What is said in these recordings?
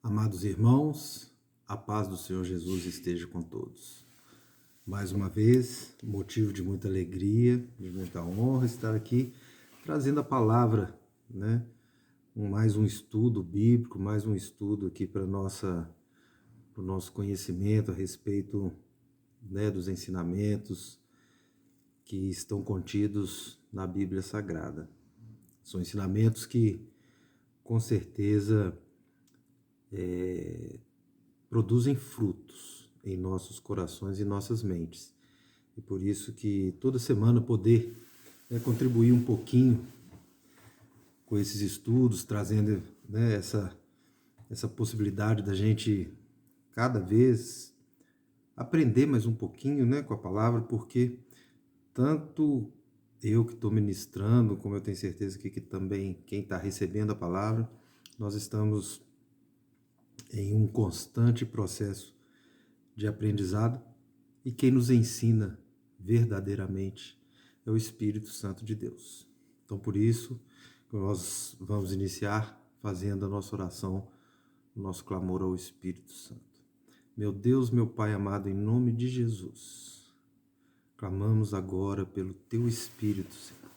Amados irmãos, a paz do Senhor Jesus esteja com todos. Mais uma vez, motivo de muita alegria, de muita honra estar aqui trazendo a palavra, né? Mais um estudo bíblico, mais um estudo aqui para o nosso conhecimento a respeito, né, dos ensinamentos que estão contidos na Bíblia Sagrada. São ensinamentos que, com certeza, produzem frutos em nossos corações e nossas mentes. E por isso que toda semana poder contribuir um pouquinho com esses estudos, trazendo, né, essa possibilidade da gente cada vez aprender mais um pouquinho, né, com a palavra, porque tanto eu que estou ministrando, como eu tenho certeza que também quem está recebendo a palavra, nós estamos em um constante processo de aprendizado, e quem nos ensina verdadeiramente é o Espírito Santo de Deus. Então, por isso, nós vamos iniciar fazendo a nossa oração, o nosso clamor ao Espírito Santo. Meu Deus, meu Pai amado, em nome de Jesus, clamamos agora pelo Teu Espírito, Senhor,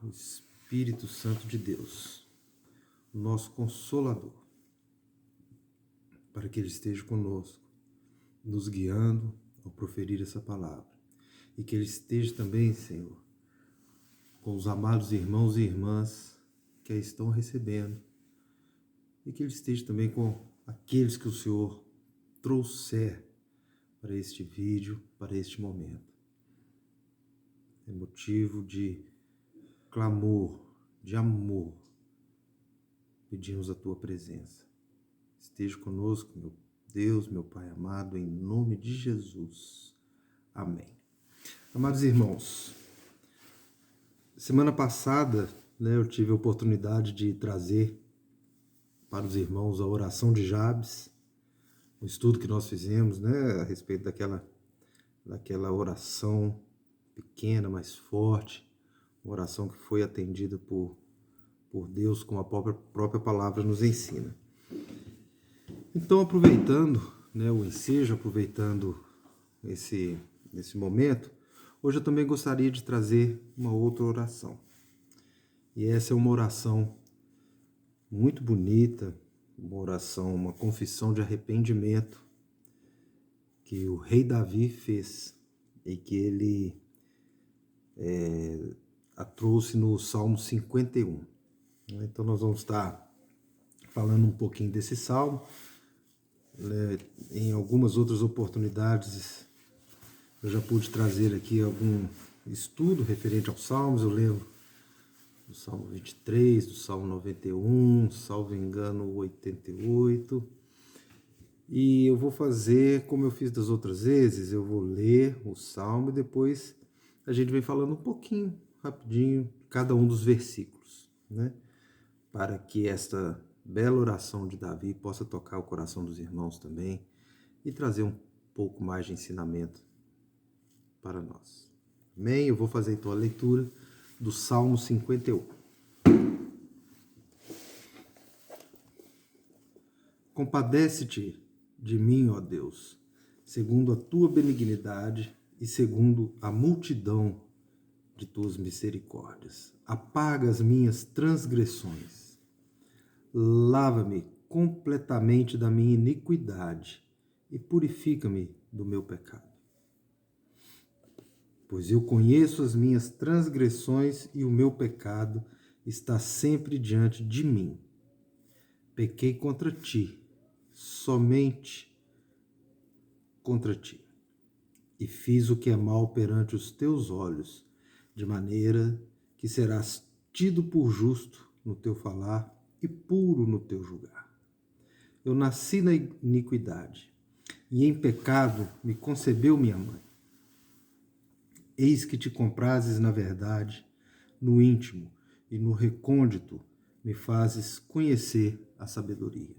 o Espírito Santo de Deus, o nosso Consolador, para que Ele esteja conosco, nos guiando ao proferir essa palavra. E que Ele esteja também, Senhor, com os amados irmãos e irmãs que a estão recebendo. E que Ele esteja também com aqueles que o Senhor trouxer para este vídeo, para este momento. É motivo de clamor, de amor. Pedimos a Tua presença. Esteja conosco, meu Deus, meu Pai amado, em nome de Jesus. Amém. Amados irmãos, semana passada, eu tive a oportunidade de trazer para os irmãos a oração de Jabes, o estudo que nós fizemos, a respeito daquela oração pequena, mas forte, uma oração que foi atendida por Deus, como a própria palavra nos ensina. Então, aproveitando o ensejo, aproveitando esse momento, hoje eu também gostaria de trazer uma outra oração. E essa é uma oração muito bonita, uma oração, uma confissão de arrependimento que o rei Davi fez e que ele a trouxe no Salmo 51. Então nós vamos estar falando um pouquinho desse salmo. Em algumas outras oportunidades eu já pude trazer aqui algum estudo referente aos salmos. Eu lembro do Salmo 23, do Salmo 91, salvo engano 88. E eu vou fazer como eu fiz das outras vezes, eu vou ler o salmo e depois a gente vem falando um pouquinho, rapidinho, cada um dos versículos, para que esta bela oração de Davi possa tocar o coração dos irmãos também e trazer um pouco mais de ensinamento para nós. Amém? Eu vou fazer então a leitura do Salmo 51. Compadece-te de mim, ó Deus, segundo a tua benignidade e segundo a multidão de tuas misericórdias. Apaga as minhas transgressões. Lava-me completamente da minha iniquidade e purifica-me do meu pecado. Pois eu conheço as minhas transgressões e o meu pecado está sempre diante de mim. Pequei contra ti, somente contra ti, e fiz o que é mal perante os teus olhos, de maneira que serás tido por justo no teu falar e puro no teu julgar. Eu nasci na iniquidade, e em pecado me concebeu minha mãe. Eis que te comprases na verdade, no íntimo e no recôndito me fazes conhecer a sabedoria.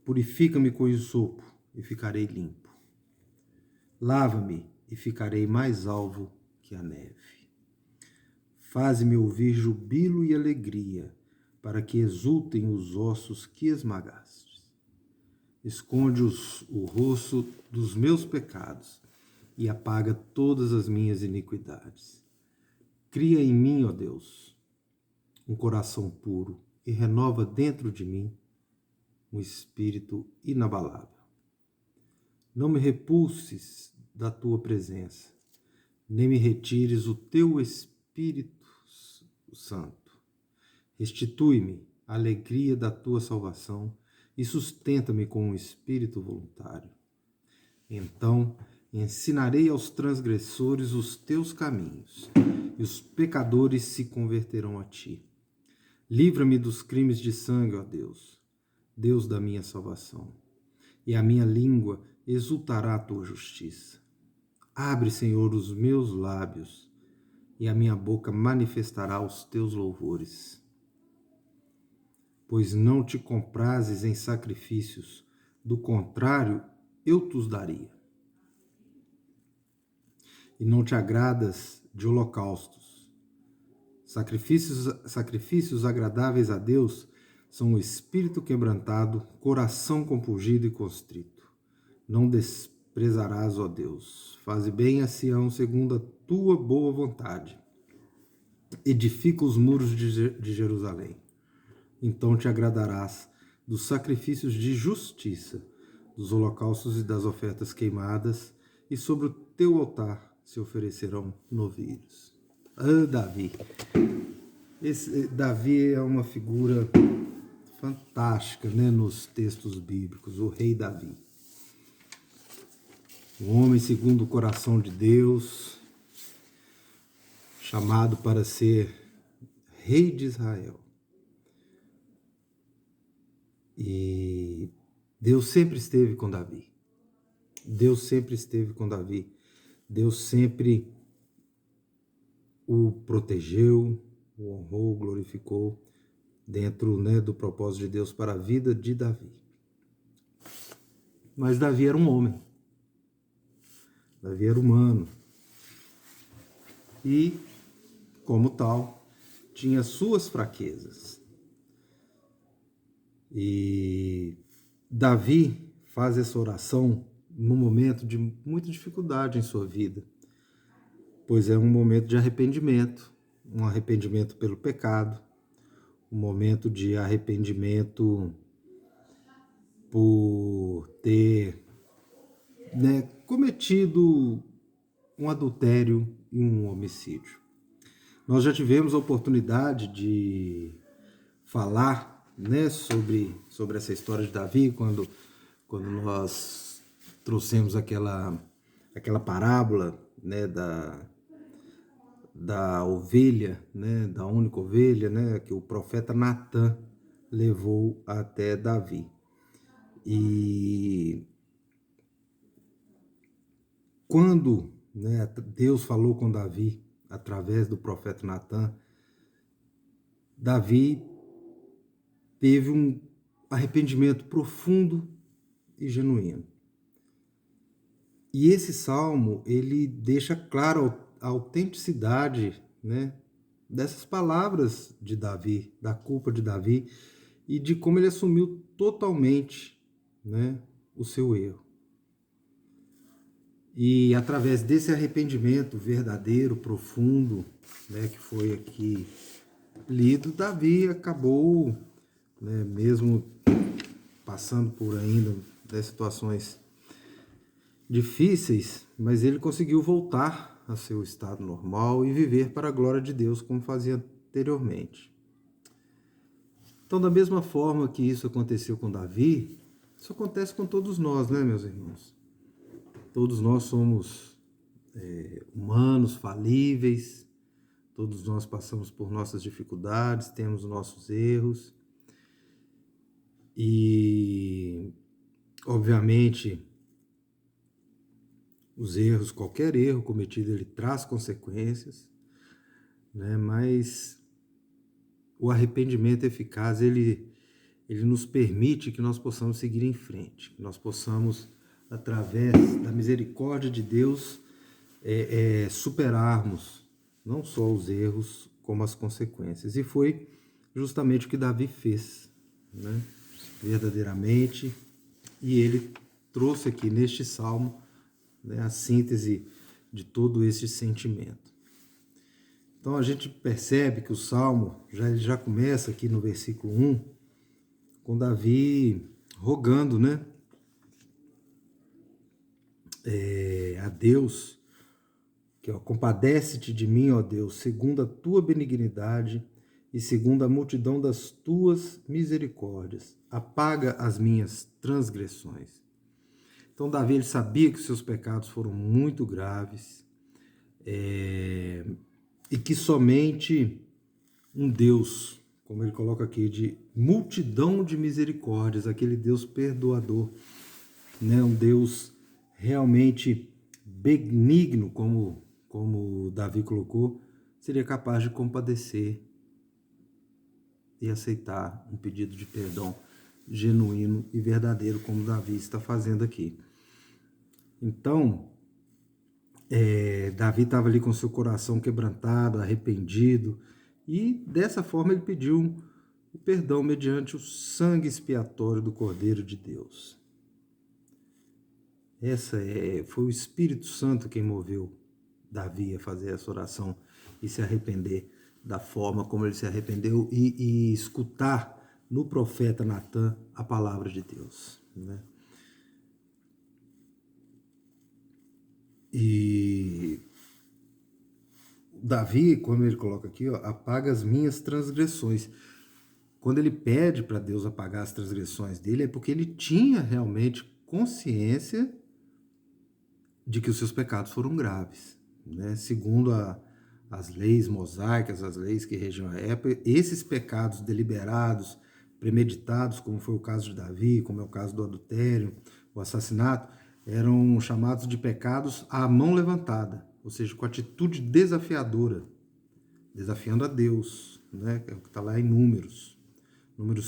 Purifica-me com isopo e ficarei limpo. Lava-me e ficarei mais alvo que a neve. Faze-me ouvir jubilo e alegria, para que exultem os ossos que esmagastes. Esconde o rosto dos meus pecados e apaga todas as minhas iniquidades. Cria em mim, ó Deus, um coração puro e renova dentro de mim um espírito inabalável. Não me repulses da tua presença, nem me retires o teu Espírito Santo. Restitui-me a alegria da tua salvação e sustenta-me com um espírito voluntário. Então ensinarei aos transgressores os teus caminhos, e os pecadores se converterão a ti. Livra-me dos crimes de sangue, ó Deus, Deus da minha salvação, e a minha língua exultará a tua justiça. Abre, Senhor, os meus lábios, e a minha boca manifestará os teus louvores. Pois não te comprases em sacrifícios, do contrário, eu te os daria. E não te agradas de holocaustos. Sacrifícios agradáveis a Deus são o espírito quebrantado, coração compungido e constrito. Não desprezarás, ó Deus. Faze bem a Sião segundo a tua boa vontade. Edifica os muros de Jerusalém. Então te agradarás dos sacrifícios de justiça, dos holocaustos e das ofertas queimadas, e sobre o teu altar se oferecerão novilhos. Davi. Davi é uma figura fantástica, né, nos textos bíblicos, o rei Davi. Um homem segundo o coração de Deus, chamado para ser rei de Israel. E Deus sempre esteve com Davi. Deus sempre esteve com Davi. Deus sempre o protegeu, o honrou, glorificou dentro, né, do propósito de Deus para a vida de Davi. Mas Davi era um homem. Davi era humano. E, como tal, tinha suas fraquezas. E Davi faz essa oração num momento de muita dificuldade em sua vida, pois é um momento de arrependimento, um arrependimento pelo pecado, um momento de arrependimento por ter, né, cometido um adultério e um homicídio. Nós já tivemos a oportunidade de falar, né, sobre essa história de Davi, quando nós trouxemos aquela parábola, né, da ovelha, né, da única ovelha, né, que o profeta Natã levou até Davi. E quando, né, Deus falou com Davi através do profeta Natã, Davi teve um arrependimento profundo e genuíno. E esse salmo, ele deixa claro a autenticidade, né, dessas palavras de Davi, da culpa de Davi, e de como ele assumiu totalmente, né, o seu erro. E através desse arrependimento verdadeiro, profundo, né, que foi aqui lido, Davi acabou, né, mesmo passando por ainda, né, situações difíceis, mas ele conseguiu voltar a seu estado normal e viver para a glória de Deus como fazia anteriormente. Então, da mesma forma que isso aconteceu com Davi, isso acontece com todos nós, né, meus irmãos? Todos nós somos humanos, falíveis, todos nós passamos por nossas dificuldades, temos nossos erros e, obviamente, os erros, qualquer erro cometido, ele traz consequências, né? Mas o arrependimento eficaz, ele nos permite que nós possamos seguir em frente, que nós possamos, através da misericórdia de Deus, superarmos não só os erros, como as consequências. E foi justamente o que Davi fez, né? Verdadeiramente, e ele trouxe aqui neste salmo, né, a síntese de todo esse sentimento. Então a gente percebe que o salmo já começa aqui no versículo 1, com Davi rogando, né, a Deus, que compadece-te de mim, ó Deus, segundo a tua benignidade e segundo a multidão das tuas misericórdias. Apaga as minhas transgressões. Então Davi, ele sabia que seus pecados foram muito graves, e que somente um Deus, como ele coloca aqui, de multidão de misericórdias, aquele Deus perdoador, né? Um Deus realmente benigno, como Davi colocou, seria capaz de compadecer e aceitar um pedido de perdão genuíno e verdadeiro, como Davi está fazendo aqui. Então, Davi estava ali com seu coração quebrantado, arrependido, e dessa forma ele pediu o perdão mediante o sangue expiatório do Cordeiro de Deus. Foi o Espírito Santo quem moveu Davi a fazer essa oração e se arrepender da forma como ele se arrependeu e escutar no profeta Natan a palavra de Deus, né? E Davi, como ele coloca aqui, ó, apaga as minhas transgressões. Quando ele pede para Deus apagar as transgressões dele, é porque ele tinha realmente consciência de que os seus pecados foram graves, né? Segundo as leis mosaicas, as leis que regiam a época, esses pecados deliberados, premeditados, como foi o caso de Davi, como é o caso do adultério, o assassinato, eram chamados de pecados à mão levantada, ou seja, com atitude desafiadora, desafiando a Deus, né? É o que está lá em Números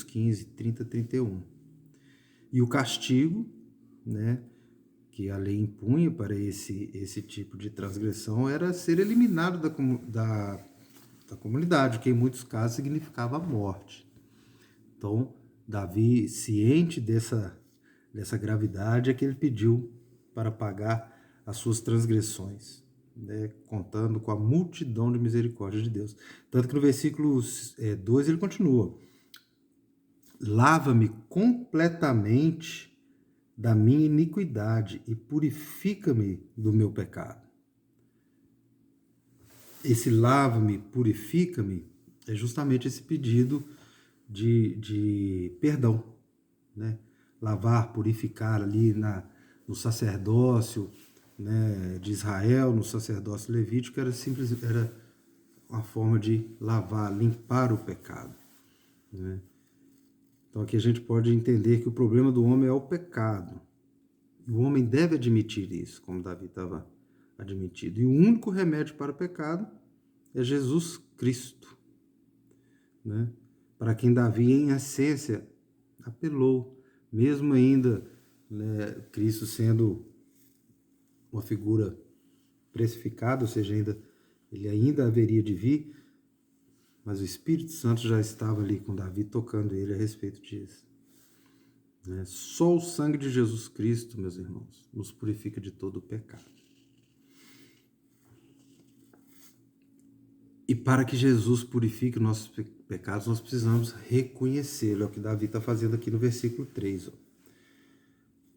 15, 30, 31. E o castigo, né, que a lei impunha para esse tipo de transgressão era ser eliminado da comunidade, que em muitos casos significava a morte. Então, Davi, ciente dessa gravidade, é que ele pediu para pagar as suas transgressões, né, contando com a multidão de misericórdia de Deus. Tanto que no versículo 2 ele continua: lava-me completamente da minha iniquidade e purifica-me do meu pecado. Esse lava-me, purifica-me, é justamente esse pedido de perdão, né? Lavar, purificar ali no sacerdócio, né, de Israel, no sacerdócio levítico, era uma forma de lavar, limpar o pecado, né? Então aqui a gente pode entender que o problema do homem é o pecado. O homem deve admitir isso, como Davi estava admitido. E o único remédio para o pecado é Jesus Cristo, né? Para quem Davi, em essência, apelou, mesmo ainda, né, Cristo sendo uma figura precificada, ou seja, ele ainda haveria de vir, mas o Espírito Santo já estava ali com Davi, tocando ele a respeito disso. Só o sangue de Jesus Cristo, meus irmãos, nos purifica de todo o pecado. E para que Jesus purifique os nossos pecados, nós precisamos reconhecê-lo. É o que Davi está fazendo aqui no versículo 3. Ó.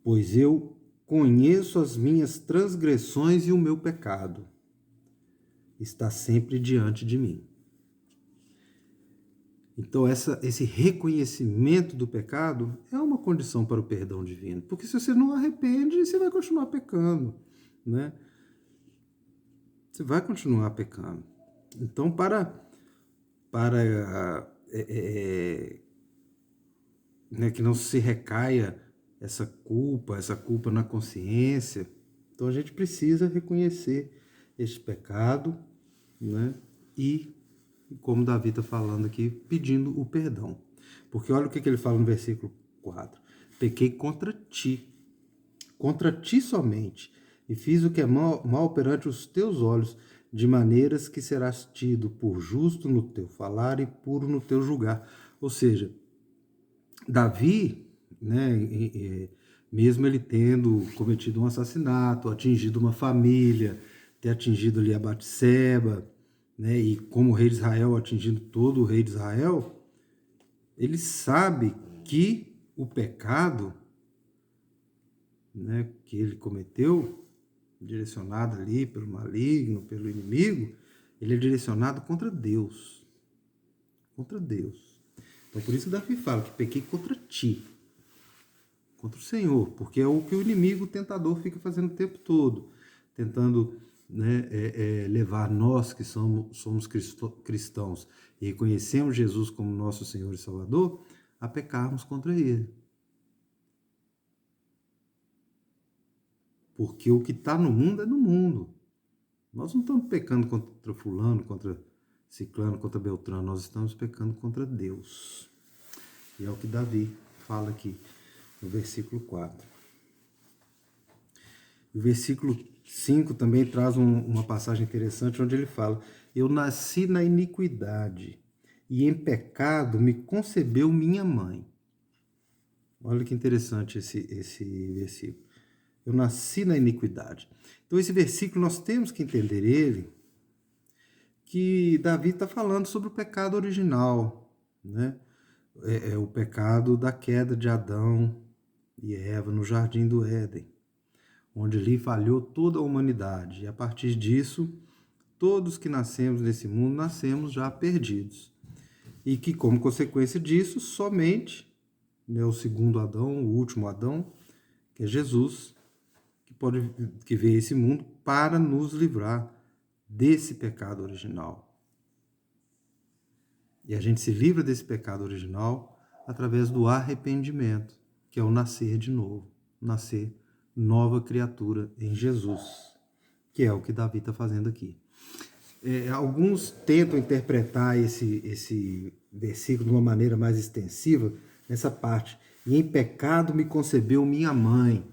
Pois eu conheço as minhas transgressões e o meu pecado está sempre diante de mim. Então, esse reconhecimento do pecado é uma condição para o perdão divino. Porque se você não arrepende, você vai continuar pecando, né? Você vai continuar pecando. Então, né, que não se recaia essa culpa na consciência, então a gente precisa reconhecer este pecado, né? E como Davi está falando aqui, pedindo o perdão. Porque olha o que ele fala no versículo 4. Pequei contra ti somente, e fiz o que é mal perante os teus olhos, de maneiras que serás tido por justo no teu falar e puro no teu julgar. Ou seja, Davi, né, mesmo ele tendo cometido um assassinato, atingido uma família, ter atingido ali a Batseba, né, e como rei de Israel, atingindo todo o rei de Israel, ele sabe que o pecado, né, que ele cometeu, direcionado ali pelo maligno, pelo inimigo, ele é direcionado contra Deus. Contra Deus. Então por isso que Davi fala que pequei contra ti, contra o Senhor, porque é o que o inimigo, o tentador, fica fazendo o tempo todo, tentando, né, levar nós que somos cristãos e reconhecemos Jesus como nosso Senhor e Salvador, a pecarmos contra Ele. Porque o que está no mundo é no mundo. Nós não estamos pecando contra fulano, contra ciclano, contra beltrano, nós estamos pecando contra Deus. E é o que Davi fala aqui no versículo 4. O versículo 5 também traz uma passagem interessante onde ele fala: eu nasci na iniquidade e em pecado me concebeu minha mãe. Olha que interessante esse versículo. Eu nasci na iniquidade. Então esse versículo nós temos que entender ele, que Davi está falando sobre o pecado original, né? É o pecado da queda de Adão e Eva no jardim do Éden, onde ali falhou toda a humanidade. E a partir disso, todos que nascemos nesse mundo, nascemos já perdidos. E que, como consequência disso, somente, né, o segundo Adão, o último Adão, que é Jesus, que veio a esse mundo para nos livrar desse pecado original. E a gente se livra desse pecado original através do arrependimento, que é o nascer de novo, nascer nova criatura em Jesus, que é o que Davi está fazendo aqui. Alguns tentam interpretar esse versículo de uma maneira mais extensiva, nessa parte. E em pecado me concebeu minha mãe,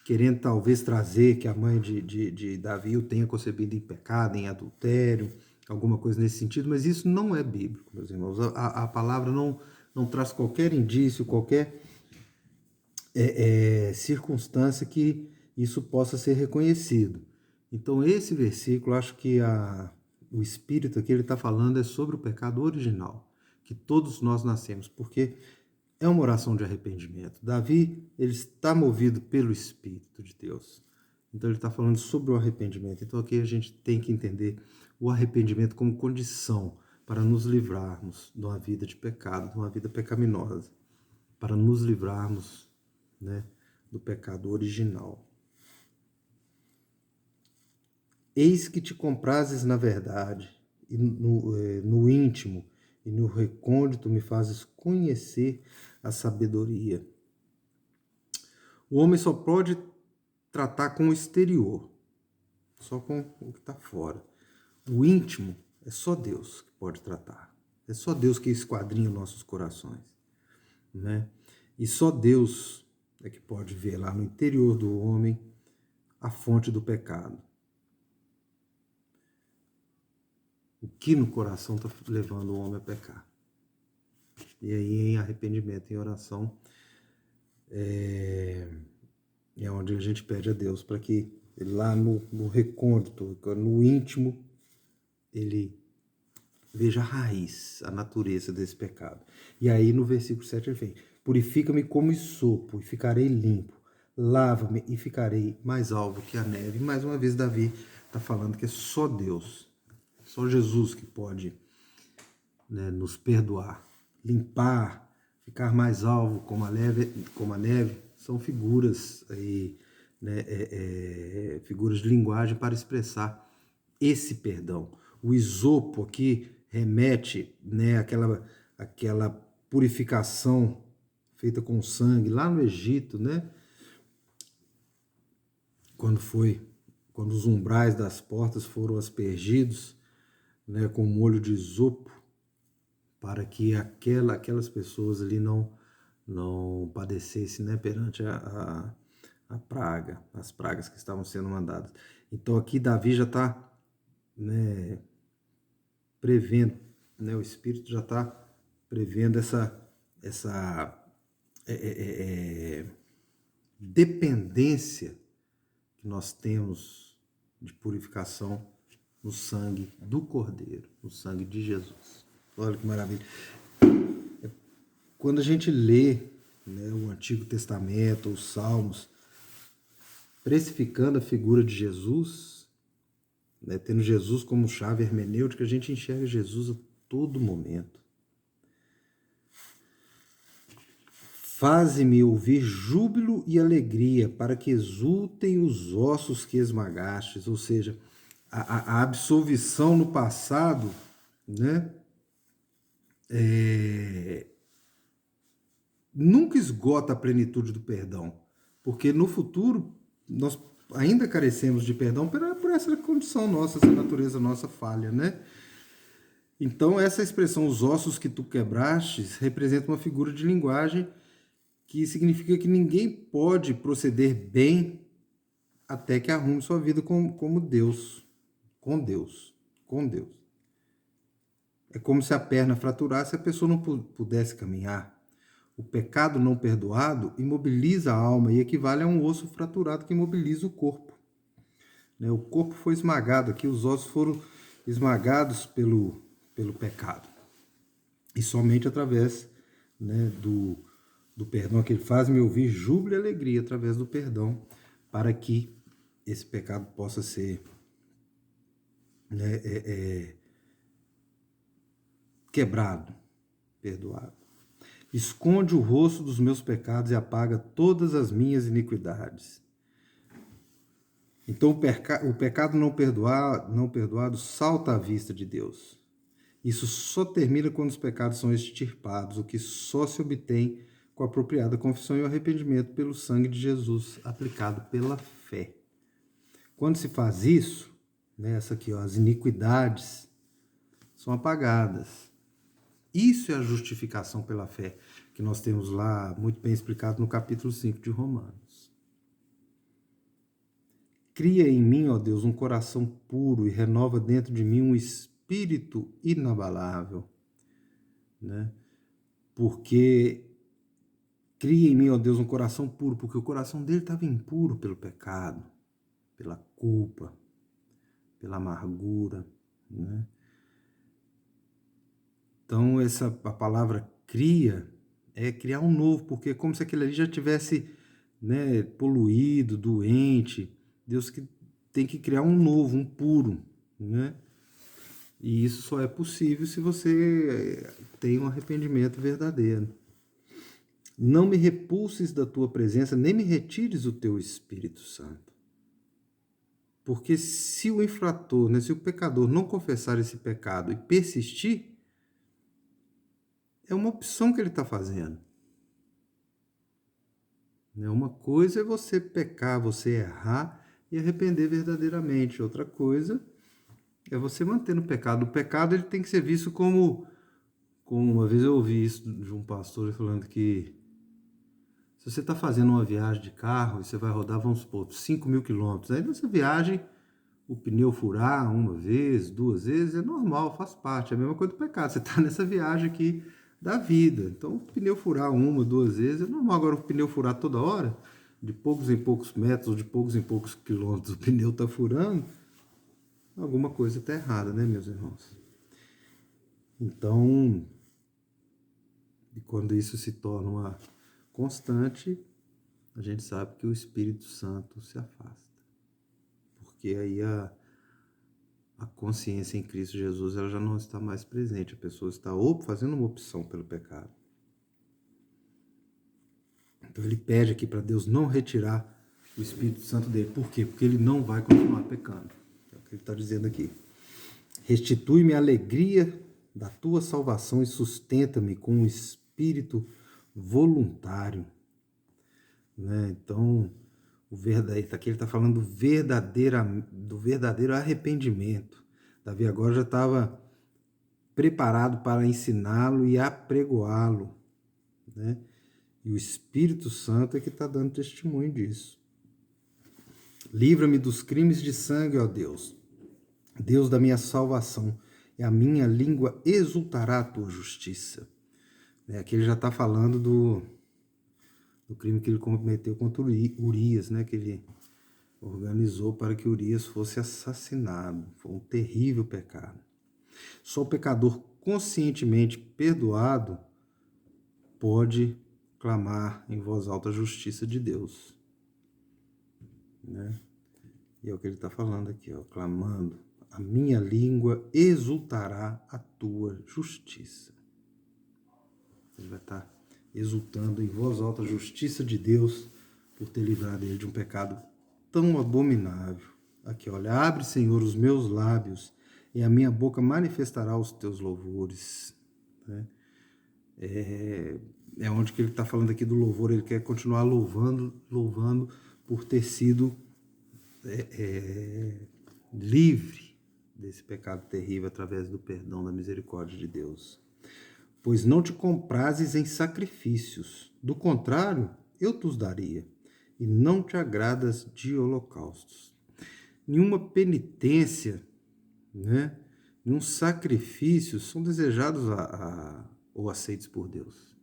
querendo talvez trazer que a mãe de Davi o tenha concebido em pecado, em adultério, alguma coisa nesse sentido, mas isso não é bíblico, meus irmãos. A palavra não traz qualquer indício, qualquer circunstância que isso possa ser reconhecido. Então esse versículo, acho que o Espírito aqui ele está falando é sobre o pecado original, que todos nós nascemos, porque é uma oração de arrependimento. Davi, ele está movido pelo Espírito de Deus. Então ele está falando sobre o arrependimento. Então aqui a gente tem que entender o arrependimento como condição para nos livrarmos de uma vida de pecado, de uma vida pecaminosa, para nos livrarmos, né, do pecado original. Eis que te comprases na verdade, e no íntimo e no recôndito me fazes conhecer a sabedoria. O homem só pode tratar com o exterior, só com o que está fora. O íntimo é só Deus que pode tratar. É só Deus que esquadrinha nossos corações, né? E só Deus é que pode ver lá no interior do homem a fonte do pecado. O que no coração está levando o homem a pecar. E aí, em arrependimento, em oração, é onde a gente pede a Deus para que lá no recôndito, no íntimo, ele veja a raiz, a natureza desse pecado. E aí no versículo 7 ele vem: purifica-me como isopo e ficarei limpo, lava-me e ficarei mais alvo que a neve. E mais uma vez Davi está falando que é só Deus, só Jesus que pode, né, nos perdoar, limpar, ficar mais alvo como a neve. São figuras aí, né, figuras de linguagem para expressar esse perdão. O isopo aqui remete, né, àquela purificação feita com sangue lá no Egito, né? Quando os umbrais das portas foram aspergidos, né, com molho de isopo, para que aquelas pessoas ali não padecessem, né, perante a praga, as pragas que estavam sendo mandadas. Então aqui Davi já está né, prevendo, né, o Espírito já está prevendo essa dependência que nós temos de purificação no sangue do Cordeiro, no sangue de Jesus. Olha que maravilha. Quando a gente lê, né, o Antigo Testamento, os Salmos, precificando a figura de Jesus, né, tendo Jesus como chave hermenêutica, a gente enxerga Jesus a todo momento. Faze-me ouvir júbilo e alegria, para que exultem os ossos que esmagastes. Ou seja, a absolvição no passado, né, nunca esgota a plenitude do perdão, porque no futuro nós ainda carecemos de perdão por essa condição nossa, essa natureza nossa falha, né? Então essa expressão, os ossos que tu quebrastes, representa uma figura de linguagem que significa que ninguém pode proceder bem até que arrume sua vida como Deus, com Deus, com Deus. É como se a perna fraturasse e a pessoa não pudesse caminhar. O pecado não perdoado imobiliza a alma e equivale a um osso fraturado que imobiliza o corpo. O corpo foi esmagado aqui, os ossos foram esmagados pelo pecado. E somente através, né, do perdão que ele faz me ouvir júbilo e alegria através do perdão, para que esse pecado possa ser, né, quebrado, perdoado. Esconde o rosto dos meus pecados e apaga todas as minhas iniquidades. Então o pecado não perdoado salta à vista de Deus. Isso só termina quando os pecados são extirpados, o que só se obtém com a apropriada confissão e o arrependimento pelo sangue de Jesus, aplicado pela fé. Quando se faz isso, né, essa aqui, ó, as iniquidades são apagadas. Isso é a justificação pela fé, que nós temos lá muito bem explicado no capítulo 5 de Romanos. Cria em mim, ó Deus, um coração puro e renova dentro de mim um espírito inabalável, né? Porque cria em mim, ó Deus, um coração puro, porque o coração dele estava impuro pelo pecado, pela culpa, pela amargura, né? Então, a palavra cria é criar um novo, porque é como se aquele ali já tivesse, né, poluído, doente. Deus que tem que criar um novo, um puro, né? E isso só é possível se você tem um arrependimento verdadeiro. Não me repulses da tua presença, nem me retires o teu Espírito Santo. Porque se o infrator, né, se o pecador não confessar esse pecado e persistir, é uma opção que ele está fazendo. Uma coisa é você pecar, você errar e arrepender verdadeiramente. Outra coisa é você manter no pecado. O pecado ele tem que ser visto como uma vez eu ouvi isso de um pastor falando que se você está fazendo uma viagem de carro e você vai rodar, vamos supor, 5.000 quilômetros, aí nessa viagem o pneu furar uma vez, 2 vezes, é normal, faz parte, é a mesma coisa do pecado. Você está nessa viagem aqui da vida, então o pneu furar 1, 2 vezes é normal. Agora o pneu furar toda hora, de poucos em poucos metros, de poucos em poucos quilômetros, o pneu está furando, alguma coisa está errada, né, meus irmãos? Então, e quando isso se torna uma constante, a gente sabe que o Espírito Santo se afasta. Porque aí a consciência em Cristo Jesus ela já não está mais presente. A pessoa está fazendo uma opção pelo pecado. Então ele pede aqui para Deus não retirar o Espírito Santo dele. Por quê? Porque ele não vai continuar pecando. É o que ele está dizendo aqui. Restitui-me a alegria da tua salvação e sustenta-me com um espírito voluntário. Né? Então, aqui ele está falando do verdadeiro arrependimento. Davi agora já estava preparado para ensiná-lo e apregoá-lo, né? E o Espírito Santo é que está dando testemunho disso. Livra-me dos crimes de sangue, ó Deus, Deus da minha salvação, e a minha língua exultará a tua justiça. Aqui ele já está falando do crime que ele cometeu contra Urias, né? Que ele organizou para que Urias fosse assassinado. Foi um terrível pecado. Só o pecador conscientemente perdoado pode clamar em voz alta a justiça de Deus. Né? E é o que ele está falando aqui, ó, clamando: a minha língua exultará a tua justiça. Ele vai estar exultando em voz alta a justiça de Deus por ter livrado ele de um pecado tão abominável. Aqui, olha: abre, Senhor, os meus lábios, e a minha boca manifestará os teus louvores. Né? É onde que ele está falando aqui do louvor. Ele quer continuar louvando por ter sido livre desse pecado terrível através do perdão, da misericórdia de Deus. Pois não te comprases em sacrifícios, do contrário, eu te os daria, e não te agradas de holocaustos. Nenhuma penitência, né, nenhum sacrifício são desejados ou aceitos por Deus.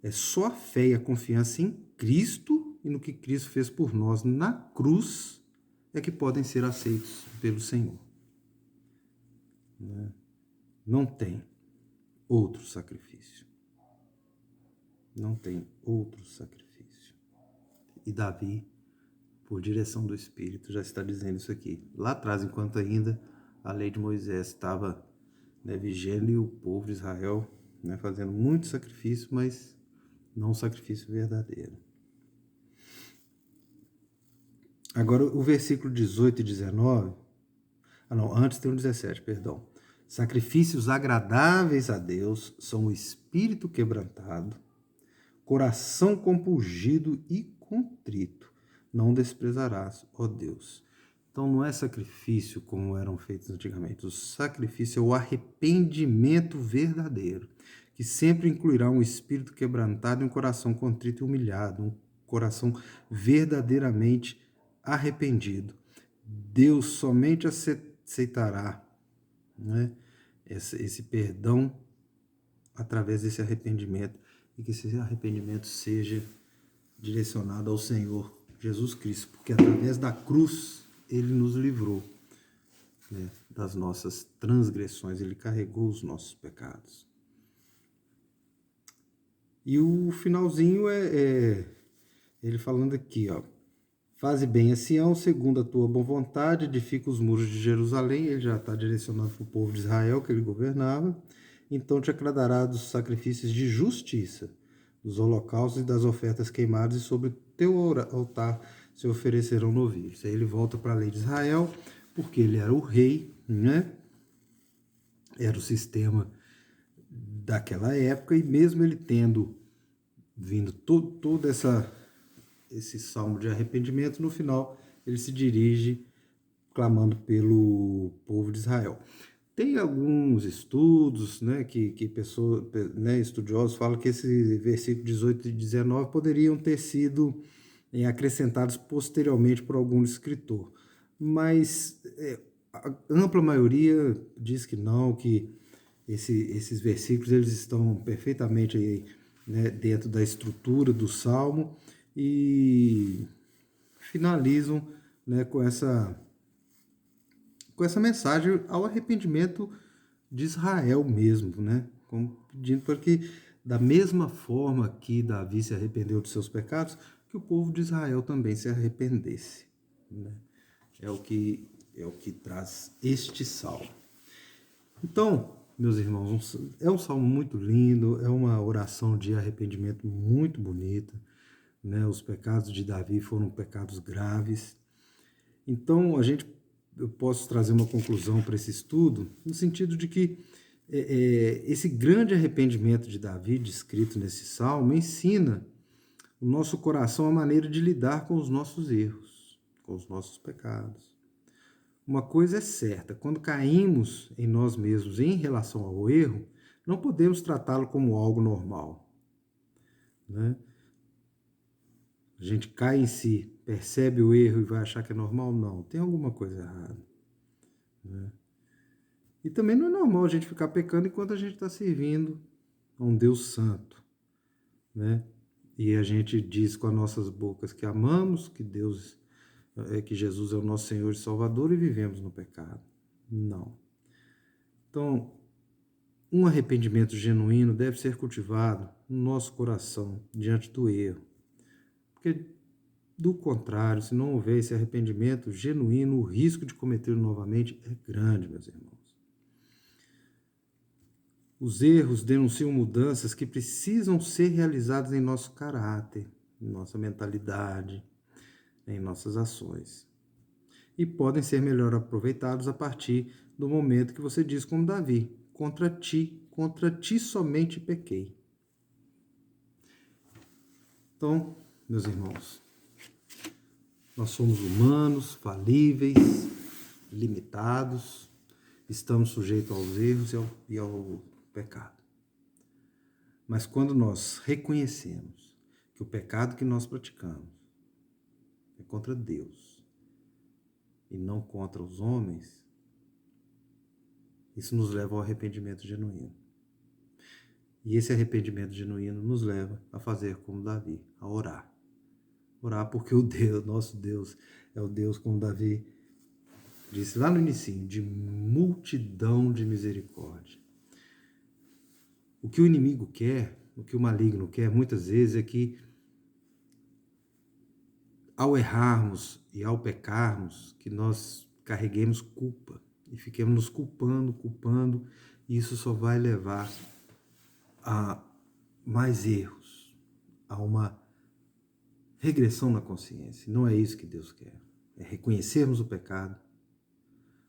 É só a fé e a confiança em Cristo e no que Cristo fez por nós na cruz é que podem ser aceitos pelo Senhor. Não tem outro sacrifício. Não tem outro sacrifício. E Davi, por direção do Espírito, já está dizendo isso aqui. Lá atrás, enquanto ainda a lei de Moisés estava vigendo e o povo de Israel fazendo muito sacrifício, mas não um sacrifício verdadeiro. Agora, o versículo 18 e 19... antes tem o 17, perdão. Sacrifícios agradáveis a Deus são o espírito quebrantado, coração compungido e contrito. Não desprezarás, ó Deus. Então não é sacrifício como eram feitos antigamente. O sacrifício é o arrependimento verdadeiro, que sempre incluirá um espírito quebrantado e um coração contrito e humilhado, um coração verdadeiramente arrependido. Deus somente aceitará esse perdão através desse arrependimento, e que esse arrependimento seja direcionado ao Senhor Jesus Cristo, porque através da cruz ele nos livrou das nossas transgressões, ele carregou os nossos pecados. E o finalzinho ele falando aqui, ó: faze bem a Sião, segundo a tua boa vontade, edifica os muros de Jerusalém. Ele já está direcionado para o povo de Israel, que ele governava. Então te agradará dos sacrifícios de justiça, dos holocaustos e das ofertas queimadas, e sobre o teu altar se oferecerão novilhos. Aí ele volta para a lei de Israel, porque ele era o rei, Era o sistema daquela época, e mesmo ele tendo vindo todo esse salmo de arrependimento, no final ele se dirige clamando pelo povo de Israel. Tem alguns estudos, que pessoas, estudiosos falam que esse versículo 18 e 19 poderiam ter sido acrescentados posteriormente por algum escritor, mas a ampla maioria diz que não, que esses versículos eles estão perfeitamente aí, dentro da estrutura do Salmo, e finalizam com essa mensagem ao arrependimento de Israel mesmo, como pedindo para que, da mesma forma que Davi se arrependeu de seus pecados, que o povo de Israel também se arrependesse. É o que traz este salmo. Então, meus irmãos, é um salmo muito lindo, é uma oração de arrependimento muito bonita. Os pecados de Davi foram pecados graves. Então, eu posso trazer uma conclusão para esse estudo, no sentido de que esse grande arrependimento de Davi, descrito nesse salmo, ensina o nosso coração a maneira de lidar com os nossos erros, com os nossos pecados. Uma coisa é certa: quando caímos em nós mesmos em relação ao erro, não podemos tratá-lo como algo normal. A gente cai em si percebe o erro e vai achar que é normal? Não, tem alguma coisa errada, né? E também não é normal a gente ficar pecando enquanto a gente está servindo a um Deus santo, né? E a gente diz com as nossas bocas que amamos, que Jesus é o nosso Senhor e Salvador e vivemos no pecado. Não. Então, um arrependimento genuíno deve ser cultivado no nosso coração diante do erro. Porque, do contrário, se não houver esse arrependimento genuíno, o risco de cometê-lo novamente é grande, meus irmãos. Os erros denunciam mudanças que precisam ser realizadas em nosso caráter, em nossa mentalidade, em nossas ações. E podem ser melhor aproveitados a partir do momento que você diz como Davi: contra ti somente pequei. Então, meus irmãos, nós somos humanos, falíveis, limitados, estamos sujeitos aos erros e ao pecado. Mas quando nós reconhecemos que o pecado que nós praticamos é contra Deus e não contra os homens, isso nos leva ao arrependimento genuíno. E esse arrependimento genuíno nos leva a fazer como Davi, a orar. Orar porque o Deus, nosso Deus, é o Deus, como Davi disse lá no início, de multidão de misericórdia. O que o inimigo quer, o que o maligno quer, muitas vezes, é que ao errarmos e ao pecarmos, que nós carreguemos culpa e fiquemos nos culpando, e isso só vai levar a mais erros, a uma regressão na consciência. Não é isso que Deus quer. É reconhecermos o pecado,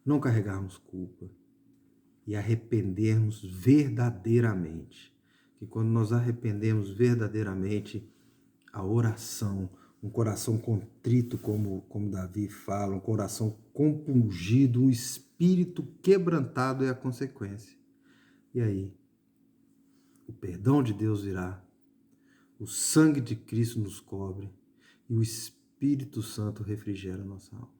não carregarmos culpa e arrependermos verdadeiramente. Que quando nós arrependemos verdadeiramente, a oração, um coração contrito, como Davi fala, um coração compungido, um espírito quebrantado é a consequência. E aí, o perdão de Deus virá, o sangue de Cristo nos cobre e o Espírito Santo refrigera a nossa alma.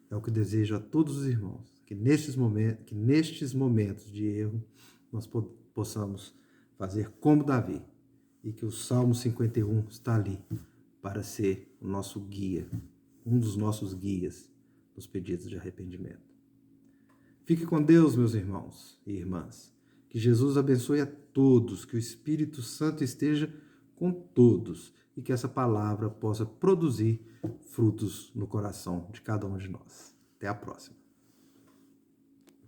É o que desejo a todos os irmãos, que nestes momentos de erro nós possamos fazer como Davi, e que o Salmo 51 está ali para ser o nosso guia, um dos nossos guias nos pedidos de arrependimento. Fique com Deus, meus irmãos e irmãs. Que Jesus abençoe a todos, que o Espírito Santo esteja com todos e que essa palavra possa produzir frutos no coração de cada um de nós. Até a próxima.